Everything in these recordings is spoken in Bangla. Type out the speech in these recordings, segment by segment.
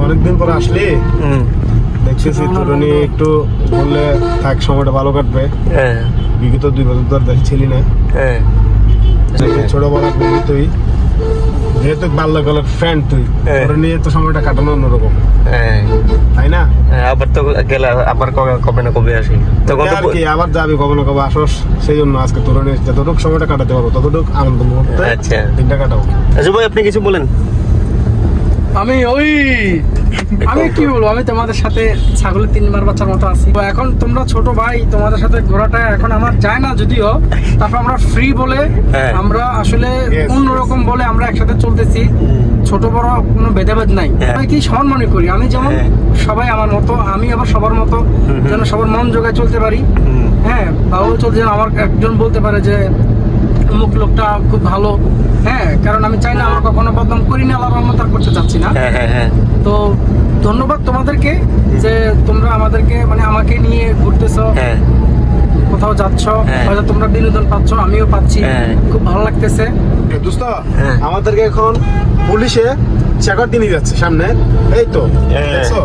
অনেকদিন পর আসলে দেখতেছি তোর নিয়ে একটু বললে থাক, সময়টা ভালো কাটবে। বিগত 2 বছর ধর দেখছিলি না। ছোটবেলা বলবি তুই, যেহেতু বাল্যকালের ফ্রেন্ড, তুই তোর নিয়ে তো সময়টা কাটানো অন্যরকম, তাই না? আবার তো গেলে আবার কবে না কবে আসি, তখন আর কি আবার যাবি কবে না কবে আসস। সেই জন্য আজকে তোর নিয়ে যতটুকু সময়টা কাটাতে পারবো ততটুকু আনন্দ মুহূর্তে দিনটা কাটাবো। আচ্ছা ভাই, আপনি কিছু বলেন। আমি কি বলবো, আমি তোমাদের সাথে ছাগলের 3বার বাচ্চার মতো আছি। তো এখন তোমরা ছোট ভাই, তোমাদের সাথে ঘোরাটা এখন আমার যায় না যদিও, তারপর আমরা ফ্রি বলে আমরা আসলে অন্যরকম বলে আমরা একসাথে চলতেছি। ছোট বড় কোনো ভেদাভেদ নাই, কি সমান মনে করি। আমি যেমন সবাই আমার মতো, আমি আবার সবার মতো, যেন সবার মন জোগায় চলতে পারি। হ্যাঁ, ভালো চলতে যেন আমার একজন বলতে পারে যে অমুক লোকটা খুব ভালো। হ্যাঁ, কারণ আমি চাই না আমরা কখনো বদনাম করি না, আল্লাহর রহমত আর করতে চাচ্ছি না। তো ধন্যবাদ তোমাদেরকে যে তোমরা আমাদেরকে মানে আমাকে নিয়ে ঘুরতেছো, কোথাও যাচ্ছ, হয়তো তোমরা বিনোদন পাচ্ছ, আমিও পাচ্ছি, খুব ভালো লাগতেছে। দোস্ত, আমাদেরকে এখন পুলিশে চেকআউট দিয়ে নিয়ে যাচ্ছে সামনে। এই তো দেখছো,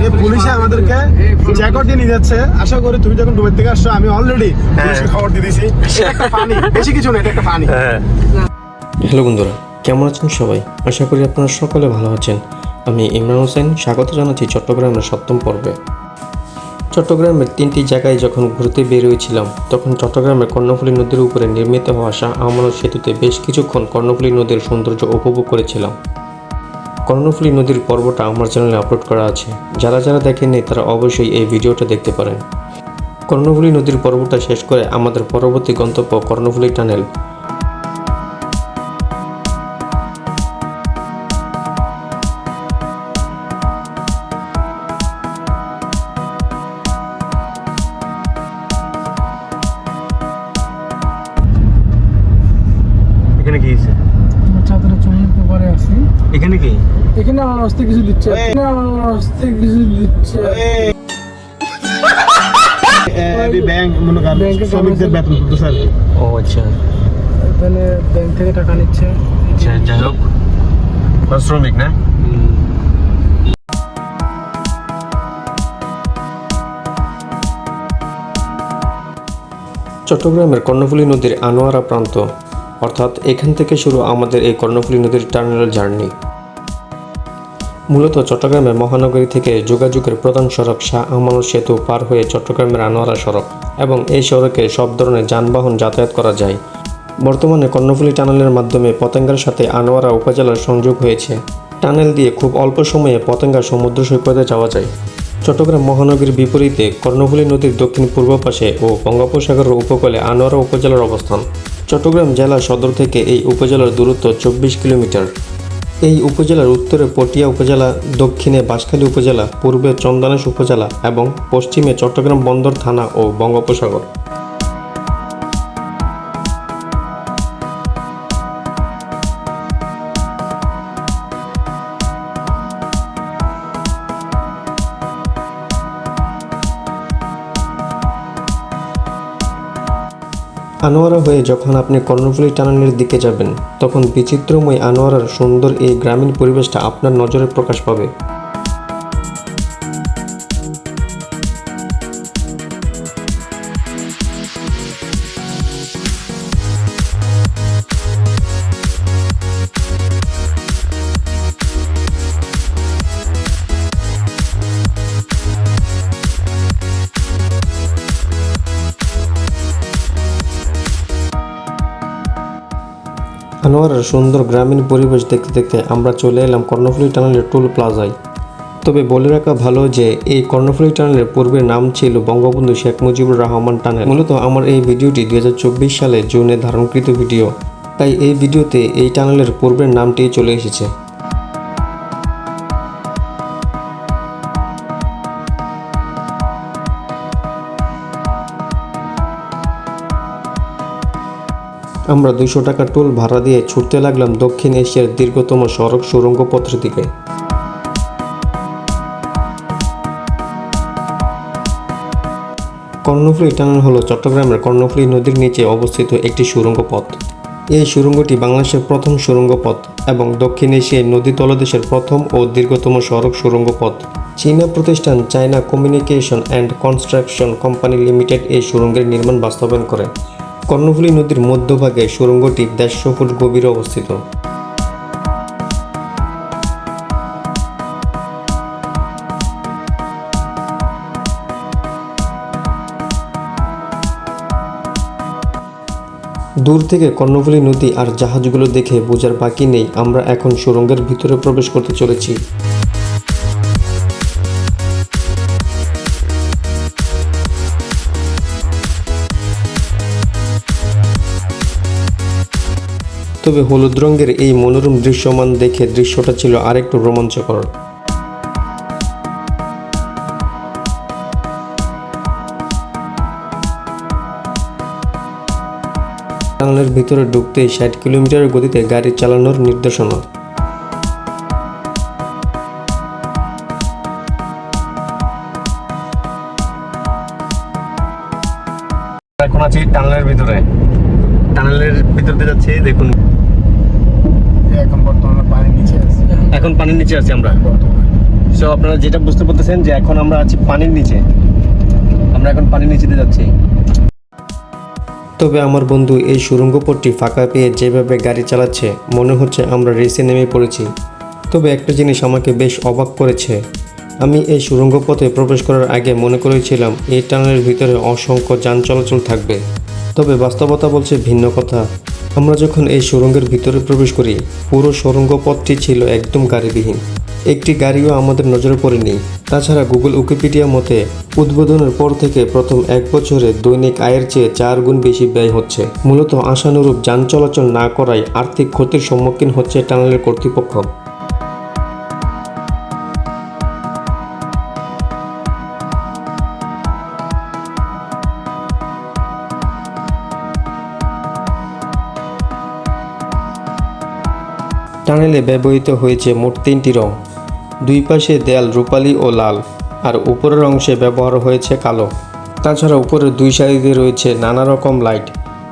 এই পুলিশে আমাদেরকে চেকআউট দিয়ে নিয়ে যাচ্ছে। আশা করি তুমি যখন দুবাই থেকে আসছো, আমি অলরেডি পুলিশকে খবর দিয়ে দিয়েছি। একটা ফানি, বেশি কিছু না, এটা একটা ফানি। হ্যালো বন্ধুরা, কেমন আছেন সবাই? আশা করি আপনারা সকলে ভালো আছেন। আমি ইমরান হোসেন, স্বাগত জানাচ্ছি চট্টগ্রামের 7ম পর্বে। চট্টগ্রামের 3টি জায়গায় যখন ঘুরতে বের হয়েছিলাম, তখন চট্টগ্রামের কর্ণফুলী নদীর উপরে নির্মিত হওয়া শাহ আমানত সেতুতে বেশ কিছুক্ষণ কর্ণফুলী নদীর সৌন্দর্য উপভোগ করেছিলাম। কর্ণফুলী নদীর পর্বটা আমার চ্যানেলে আপলোড করা আছে, যারা যারা দেখেননি তারা অবশ্যই এই ভিডিওটা দেখতে পারেন। কর্ণফুলী নদীর পর্বটা শেষ করে আমাদের পরবর্তী গন্তব্য কর্ণফুলী টানেল। এখানে কি হয়েছে? ছাত্ররা চুনির পেপারে আছি। এখানে কি? এখানে আমার হস্তে কিছু দিচ্ছে, ব্যাংক মনে করেন শ্রমিকদের বেতন তুলতে স্যার। ও আচ্ছা, এখানে ব্যাংক থেকে টাকা নিচ্ছে। যাই হোক, শ্রমিক না? চট্টগ্রামের কর্ণফুলী নদীর আনোয়ারা প্রান্ত, অর্থাৎ এখান থেকে শুরু আমাদের এই কর্ণফুলী নদীর টার্মিনাল জার্নি। মূলত চট্টগ্রামের মহানগরী থেকে যোগাযোগের প্রধান সড়ক শাহ আমানত সেতু পার হয়ে চট্টগ্রামের আনোয়ারা সড়ক, এবং এই সড়কে সব ধরনের যানবাহন যাতায়াত করা যায়। বর্তমানে কর্ণফুলী টানেলের মাধ্যমে পতেঙ্গার সাথে আনোয়ারা উপজেলার সংযোগ হয়েছে। টানেল দিয়ে খুব অল্প সময়ে পতেঙ্গা সমুদ্র সৈকতে যাওয়া যায়। চট্টগ্রাম মহানগরীর বিপরীতে কর্ণফুলী নদীর দক্ষিণ পূর্ব পাশে ও বঙ্গোপসাগরের উপকূলে আনোয়ারা উপজেলার অবস্থান। চট্টগ্রাম জেলা সদর থেকে এই উপজেলার দূরত্ব 24 কিলোমিটার। এই উপজেলার উত্তরে পটিয়া উপজেলা, দক্ষিণে বাঁশখালী উপজেলা, পূর্বে চন্দনাইশ উপজেলা এবং পশ্চিমে চট্টগ্রাম বন্দর থানা ও বঙ্গোপসাগর। আনোয়ারা হয়ে যখন আপনি কর্ণফুলী টানেলের দিকে যাবেন, তখন বিচিত্রময় আনোয়ারার সুন্দর এই গ্রামীণ পরিবেশটা আপনার নজরে প্রকাশ পাবে। আনোয়ারার সুন্দর গ্রামীণ পরিবেশ দেখতে দেখতে আমরা চলে এলাম কর্ণফুলী টানেলের টোল প্লাজায়। তবে বলে রাখা ভালো যে এই কর্ণফুলী টানেলের পূর্বের নাম ছিল বঙ্গবন্ধু শেখ মুজিবুর রহমান টানেল। মূলত আমার এই ভিডিওটি 2024 সালে জুনে ধারণকৃত ভিডিও, তাই এই ভিডিওতে এই টানেলের পূর্বের নামটি চলে এসেছে। আমরা 200 টাকা টোল ভাড়া দিয়ে ছুটতে লাগলাম দক্ষিণ এশিয়ার দীর্ঘতম সড়ক সুড়ঙ্গ পথের দিকে। কর্ণফুলী টানেল হলো চট্টগ্রামের কর্ণফুলী নদীর নিচে অবস্থিত একটি সুড়ঙ্গ পথ। এই সুড়ঙ্গটি বাংলাদেশের প্রথম সুড়ঙ্গ পথ এবং দক্ষিণ এশিয়ায় নদী তলদেশের প্রথম ও দীর্ঘতম সড়ক সুড়ঙ্গ পথ। চীনা প্রতিষ্ঠান China communication and construction company limited এই সুড়ঙ্গের নির্মাণ বাস্তবায়ন করে। কর্ণফুলী নদীর মধ্যভাগে সুড়ঙ্গটি 150 ফুট গভীরে অবস্থিত। দূর থেকে কর্ণফুলী নদী আর জাহাজগুলো দেখে বোঝার বাকি নেই আমরা এখন সুড়ঙ্গের ভিতরে প্রবেশ করতে চলেছি। তবে হলুদ রঙের এই মনোরম দৃশ্যমান দেখে দৃশ্যটা ছিল আরেকটু রোমাঞ্চকর। টানেলের ভিতরে ঢুকতেই 60 কিলোমিটারের গতিতে গাড়ি চালানোর নির্দেশনা। এখন আছি টানেলের ভিতরে, টানেলের ভিতর দিয়ে যাচ্ছি। দেখুন এখন বর্তমানে পানির নিচে আছে। এখন পানির নিচে আছি আমরা। সো আপনারা যেটা বুঝতে পারতেছেন যে এখন আমরা আছি পানির নিচে, আমরা এখন পানির নিচে দিয়ে যাচ্ছি। তবে আমার বন্ধু এই সুড়ঙ্গ পথটি ফাঁকা পেয়ে যেভাবে গাড়ি চালাচ্ছে মনে হচ্ছে আমরা রেসে নেমে পড়েছি। তবে একটা জিনিস আমাকে বেশ অবাক করেছে, আমি এই সুড়ঙ্গ পথে প্রবেশ করার আগে মনে করেছিলাম এই টানেলের ভিতরে অসংখ্য যান চলাচল থাকবে, তবে বাস্তবতা বলছে ভিন্ন কথা। আমরা যখন এই সুড়ঙ্গের ভিতরে প্রবেশ করি পুরো সুড়ঙ্গ পথটি ছিল একদম গাড়িবিহীন, একটি গাড়িও আমাদের নজরে পড়েনি। তাছাড়া গুগল উইকিপিডিয়া মতে উদ্বোধনের পর থেকে প্রথম 1 বছরে দৈনিক আয়ের চেয়ে 4 গুণ বেশি ব্যয় হচ্ছে। মূলত আশানুরূপ যান চলাচল না করায় আর্থিক ক্ষতির সম্মুখীন হচ্ছে টানেলের কর্তৃপক্ষ। টানেলে ব্যবহৃত হয়েছে মোট 3টি রং, দুই পাশে দেয়াল রূপালী ও লাল, আর উপরের অংশে ব্যবহার হয়েছে কালো। তাছাড়া উপরের 2 সাইডে রয়েছে নানা রকম লাইট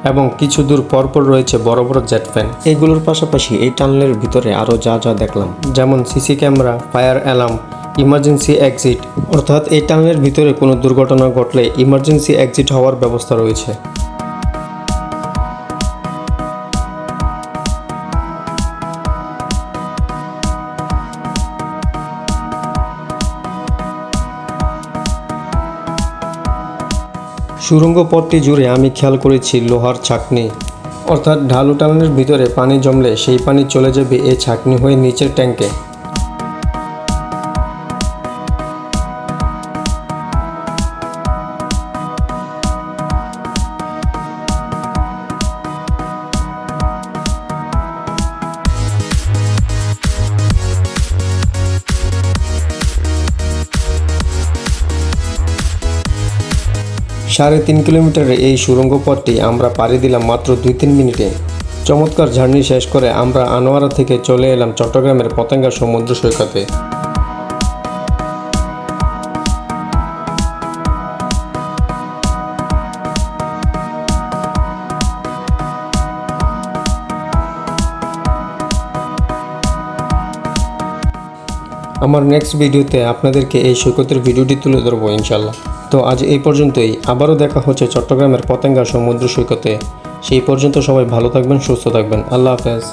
এবং কিছু দূর পরপর রয়েছে বড় বড় জেট ফ্যান। এগুলোর পাশাপাশি এই টানেলের ভিতরে আরও যা যা দেখলাম যেমন CC camera, fire alarm, emergency exit, অর্থাৎ এই টানেলের ভিতরে কোনো দুর্ঘটনা ঘটলে ইমার্জেন্সি এক্সিট হওয়ার ব্যবস্থা রয়েছে। সুড়ঙ্গ পথটি জুড়ে আমি খেয়াল করেছি লোহার ছাঁকনি, অর্থাৎ ঢালু টানেলের ভিতরে পানি জমলে সেই পানি চলে যাবে এই ছাঁকনি হয়ে নিচের ট্যাঙ্কে। সাড়ে 3 কিলোমিটারের এই সুড়ঙ্গ পথটি আমরা পাড়ি দিলাম মাত্র 2-3 মিনিটে। চমৎকার জার্নি শেষ করে আমরা আনোয়ারা থেকে চলে এলাম চট্টগ্রামের পতেঙ্গা সমুদ্র সৈকতে। আমার নেক্সট ভিডিওতে আপনাদেরকে এই সৈকতের ভিডিওটি তুলে ধরবো ইনশাল্লাহ। তো আজ এই পর্যন্তই, আবারও দেখা হচ্ছে চট্টগ্রামের পতেঙ্গা সমুদ্র সৈকতে। সেই পর্যন্ত সবাই ভালো থাকবেন, সুস্থ থাকবেন। আল্লাহ হাফেজ।